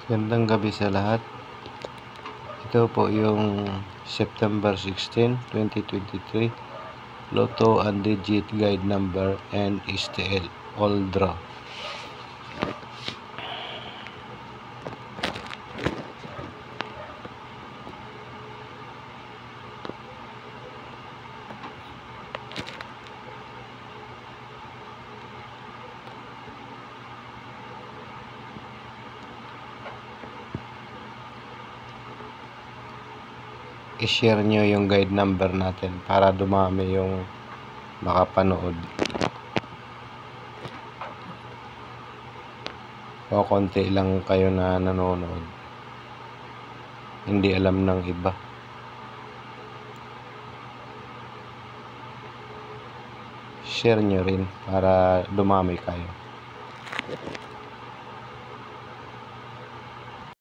Gandang gabi sa lahat. Ito po yung September 16, 2023 Lotto and Digit Guide Number and STL All Draw. I-share nyo yung guide number natin para dumami yung makapanood o konti lang kayo na nanonood, hindi alam ng iba. Share nyo rin para dumami kayo.